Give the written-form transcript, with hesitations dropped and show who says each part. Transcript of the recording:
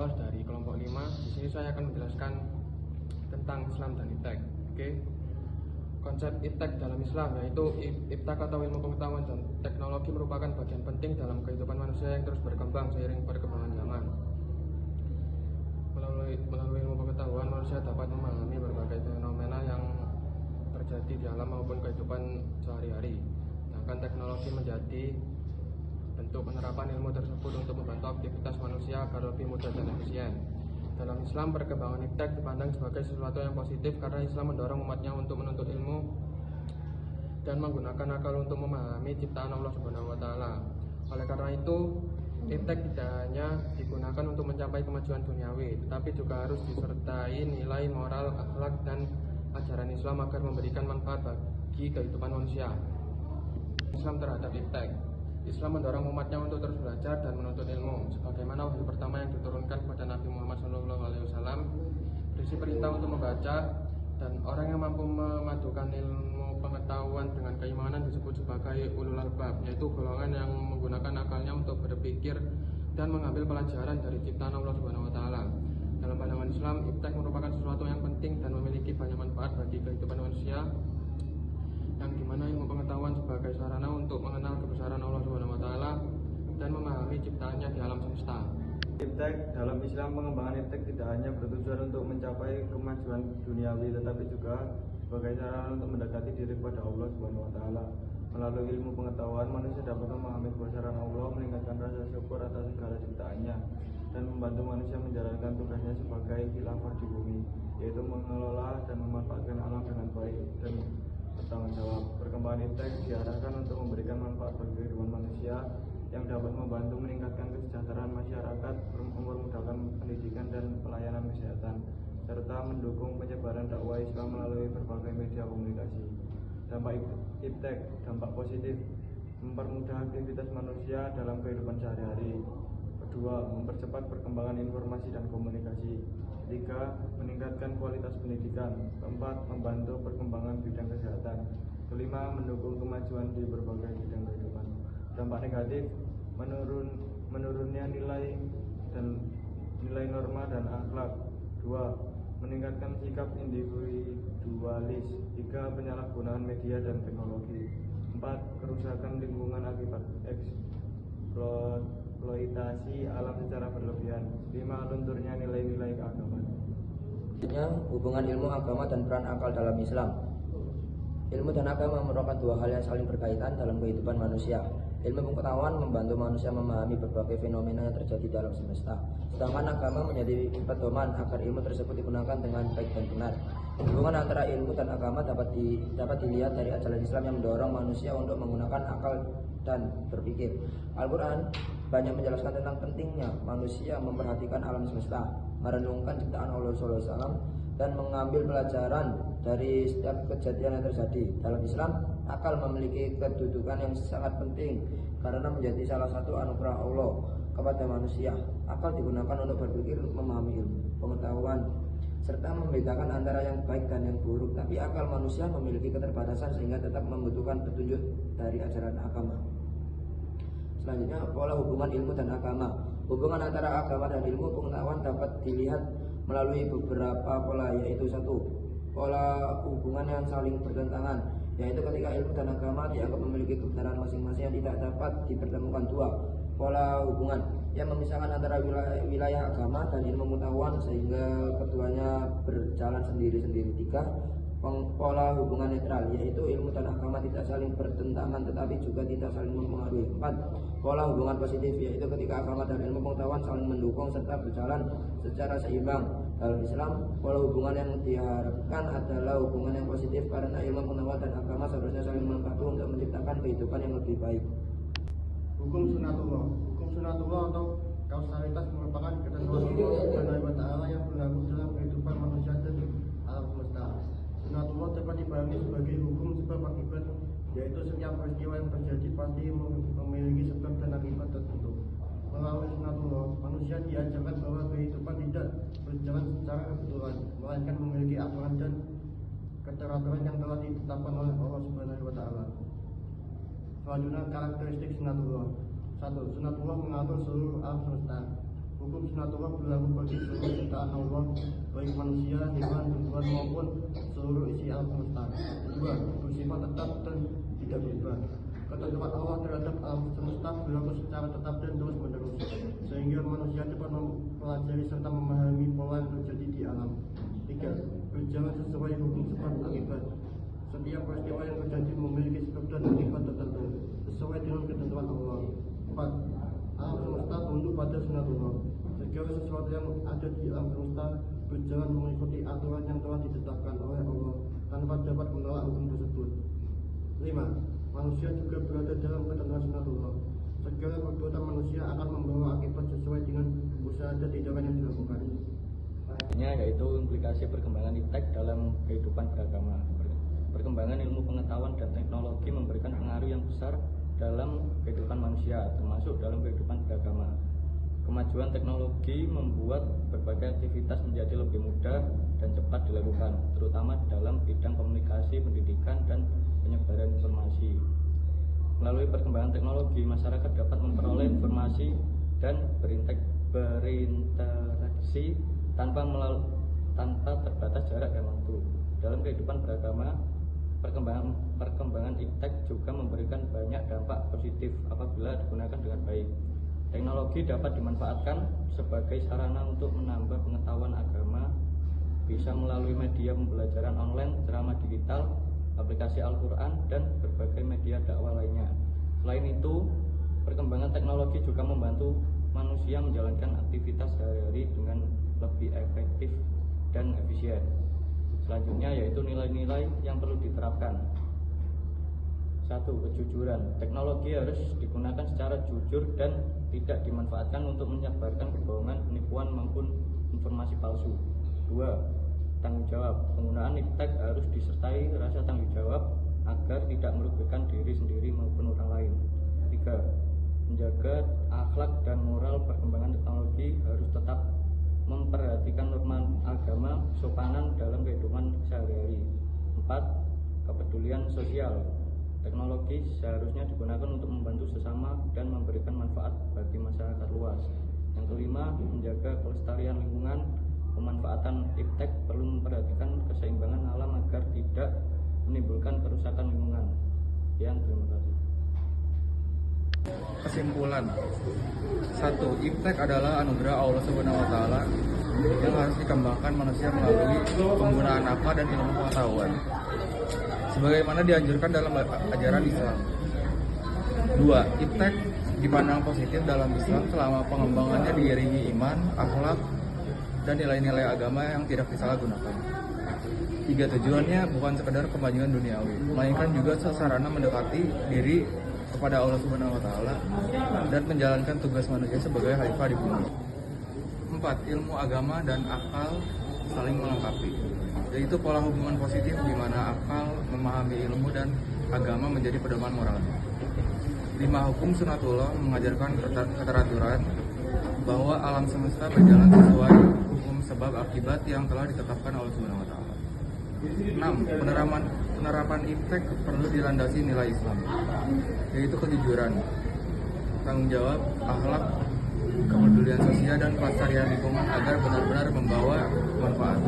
Speaker 1: Firdaus dari kelompok 5. Di sini saya akan menjelaskan tentang Islam dan iptek. Oke. Konsep iptek dalam Islam yaitu iptek atau ilmu pengetahuan dan teknologi merupakan bagian penting dalam kehidupan manusia yang terus berkembang seiring perkembangan zaman. Melalui ilmu pengetahuan, manusia dapat memahami berbagai fenomena yang terjadi di alam maupun kehidupan sehari-hari. Sedangkan teknologi menjadi bentuk penerapan ilmu tersebut untuk membantu aktivitas manusia agar lebih mudah dan efisien. Dalam Islam, perkembangan iptek dipandang sebagai sesuatu yang positif karena Islam mendorong umatnya untuk menuntut ilmu dan menggunakan akal untuk memahami ciptaan Allah Subhanahu wa taala. Oleh karena itu, iptek tidak hanya digunakan untuk mencapai kemajuan duniawi, tetapi juga harus disertai nilai moral, akhlak, dan ajaran Islam agar memberikan manfaat bagi kehidupan manusia. Islam terhadap iptek. Islam mendorong umatnya untuk terus belajar dan menuntut ilmu, sebagaimana wahyu pertama yang diturunkan kepada Nabi Muhammad SAW berisi perintah untuk membaca, dan orang yang mampu memadukan ilmu pengetahuan dengan keimanan disebut sebagai ulul albab, yaitu golongan yang menggunakan akalnya untuk berpikir dan mengambil pelajaran dari ciptaan Allah Subhanahu wa taala. Dalam pandangan Islam, iptek merupakan sesuatu yang penting dan memiliki banyak manfaat bagi kehidupan manusia, yang dimana ilmu pengetahuan sebagai sarana untuk mengenal kebesaran Allah Subhanahu wa taala dan memahami ciptaannya di alam semesta.
Speaker 2: Iptek dalam Islam, pengembangan iptek tidak hanya bertujuan untuk mencapai kemajuan duniawi, tetapi juga sebagai sarana untuk mendekati diri kepada Allah Subhanahu wa taala. Melalui ilmu pengetahuan, manusia dapat memahami kebesaran Allah, meningkatkan rasa syukur atas segala ciptaannya, dan membantu manusia menjalankan tugasnya sebagai khilafah di bumi, yaitu mengelola dan memanfaatkan alam dengan baik dan bertanggung jawab. Perkembangan iptek diarahkan untuk memberikan manfaat bagi kehidupan manusia yang dapat membantu meningkatkan kesejahteraan masyarakat, mempermudahkan pendidikan dan pelayanan kesehatan, serta mendukung penyebaran dakwah Islam melalui berbagai media komunikasi. Dampak iptek, dampak positif, mempermudah aktivitas manusia dalam kehidupan sehari-hari. Kedua, mempercepat perkembangan informasi dan komunikasi. Tiga, meningkatkan kualitas pendidikan. Keempat, membantu perkembangan bidang kesehatan. Kelima, mendukung kemajuan di berbagai bidang kehidupan. Dampak negatif, menurunnya nilai norma dan akhlak. Dua, meningkatkan sikap individualis. Tiga, penyalahgunaan media dan teknologi. Empat, kerusakan lingkungan akibat eksploitasi alam secara berlebihan. Lima, lunturnya nilai-nilai keagamaan.
Speaker 3: Hubungan ilmu agama dan peran akal dalam Islam. Ilmu dan agama merupakan dua hal yang saling berkaitan dalam kehidupan manusia. Ilmu pengetahuan membantu manusia memahami berbagai fenomena yang terjadi dalam semesta, sedangkan agama menjadi pedoman agar ilmu tersebut digunakan dengan baik dan benar. Hubungan antara ilmu dan agama dapat dilihat dari ajaran Islam yang mendorong manusia untuk menggunakan akal dan berpikir. Al-Quran banyak menjelaskan tentang pentingnya manusia memperhatikan alam semesta, merenungkan ciptaan Allah SAW, dan mengambil pelajaran dari setiap kejadian yang terjadi. Dalam Islam, akal memiliki kedudukan yang sangat penting karena menjadi salah satu anugerah Allah kepada manusia. Akal digunakan untuk berpikir, memahami ilmu, pengetahuan, serta membedakan antara yang baik dan yang buruk. Tapi akal manusia memiliki keterbatasan sehingga tetap membutuhkan petunjuk dari ajaran agama. Selanjutnya, pola hubungan ilmu dan agama. Hubungan antara agama dan ilmu pengetahuan dapat dilihat melalui beberapa pola, yaitu satu, pola hubungan yang saling bertentangan, yaitu ketika ilmu dan agama dianggap memiliki kebenaran masing-masing yang tidak dapat dipertemukan. Dua, pola hubungan yang memisahkan antara wilayah agama dan ilmu pengetahuan sehingga keduanya berjalan sendiri-sendiri. Tiga, pola hubungan netral, yaitu ilmu dan agama tidak saling bertentangan tetapi juga tidak saling mempengaruhi. Empat, pola hubungan positif, yaitu ketika agama dan ilmu pengetahuan saling mendukung serta berjalan secara seimbang. Dalam Islam, pola hubungan yang diharapkan adalah hubungan yang positif karena ilmu pengetahuan dan agama seharusnya saling melengkapi untuk menciptakan kehidupan yang lebih baik.
Speaker 4: Hukum sunatullah. Hukum sunatullah atau kausalitas merupakan ketentuan Allah Subhanahu wa taala yang berlaku dalam kehidupan manusia dan alam semesta. Sunatullah dapat dipahami sebagai hukum sebab akibat, yaitu setiap peristiwa yang terjadi pasti memiliki sebab dan akibat tertentu. Melalui sunatullah, manusia diajarkan bahwa kehidupan tidak berjalan secara kebetulan, melainkan memiliki aturan dan keteraturan yang telah ditetapkan oleh Allah Subhanahu wa taala. Selanjutnya, karakteristik sunatullah. 1. Sunatullah mengatur seluruh alam semesta. Hukum sunatullah berlaku bagi seluruh ciptaan Allah, baik manusia, hewan, tumbuhan maupun seluruh isi alam semesta. 2. Bersifat tetap dan tidak berubah. Ketentuan Allah terhadap alam semesta berlaku secara tetap dan terus menerus, sehingga manusia dapat mempelajari serta memahami pola yang terjadi di alam. 3. Berjalan sesuai hukum sebab akibat. Setiap peristiwa yang terjadi memiliki sebab dan akibat tertentu sesuai dengan ketentuan Allah. 4. Alam semesta tunduk pada sunatullah. Segala sesuatu yang ada di alam semesta berjalan mengikuti aturan yang telah ditetapkan oleh Allah tanpa dapat menolak hukum tersebut. 5. Manusia juga berada dalam ketentuan sunatullah. Segala perbuatan manusia akan membawa akibat sesuai dengan usaha dan tindakan yang dilakukan.
Speaker 5: Yaitu implikasi perkembangan iptek dalam kehidupan beragama. Perkembangan ilmu pengetahuan dan teknologi memberikan pengaruh yang besar dalam kehidupan manusia, termasuk dalam kehidupan beragama. Kemajuan teknologi membuat berbagai aktivitas menjadi lebih mudah dan cepat dilakukan, terutama dalam bidang komunikasi, pendidikan, dan penyebaran informasi. Melalui perkembangan teknologi, masyarakat dapat memperoleh informasi dan berinteraksi tanpa terbatas jarak dan waktu. Dalam kehidupan beragama, perkembangan iptek juga memberikan banyak dampak positif apabila digunakan dengan baik. Teknologi dapat dimanfaatkan sebagai sarana untuk menambah pengetahuan agama, bisa melalui media pembelajaran online, ceramah digital, aplikasi Al-Quran, dan berbagai media dakwah lainnya. Selain itu, perkembangan teknologi juga membantu manusia menjalankan aktivitas sehari-hari dengan lebih efektif dan efisien. Selanjutnya yaitu nilai-nilai yang perlu diterapkan. 1. Kejujuran. Teknologi harus digunakan secara jujur dan tidak dimanfaatkan untuk menyebarkan kebohongan, penipuan maupun informasi palsu. 2. Tanggung jawab. Penggunaan iptek harus disertai rasa tanggung jawab agar tidak merugikan diri sendiri maupun orang lain. 3. Menjaga akhlak dan moral. Perkembangan teknologi harus tetap memperhatikan norma agama, kesopanan dalam kehidupan sehari-hari. 4. Kepedulian sosial. Teknologi seharusnya digunakan untuk membantu sesama dan memberikan manfaat bagi masyarakat luas. Yang kelima, menjaga kelestarian lingkungan. Pemanfaatan iptek perlu memperhatikan keseimbangan alam agar tidak menimbulkan kerusakan lingkungan. Sekian, terima kasih.
Speaker 1: Kesimpulan. 1. Iptek adalah anugerah Allah SWT yang harus dikembangkan manusia melalui penggunaan akal dan ilmu pengetahuan, sebagaimana dianjurkan dalam ajaran Islam. 2. Iptek dipandang positif dalam Islam selama pengembangannya diiringi iman, akhlak, dan nilai-nilai agama yang tidak disalahgunakan. 3. Tujuannya bukan sekedar kemajuan duniawi, melainkan juga sarana mendekati diri kepada Allah SWT dan menjalankan tugas manusia sebagai khalifah di bumi. 4. Ilmu agama dan akal saling melengkapi, yaitu pola hubungan positif di mana akal memahami ilmu dan agama menjadi pedoman moralnya. 5. Hukum sunatullah mengajarkan keteraturan bahwa alam semesta berjalan sesuai hukum sebab akibat yang telah ditetapkan oleh Subhanahu wa Ta'ala. 6. Penerapan iptek perlu dilandasi nilai Islam, yaitu kejujuran, tanggung jawab, akhlak, kepedulian sosial, dan pelestarian lingkungan agar benar-benar membawa manfaat.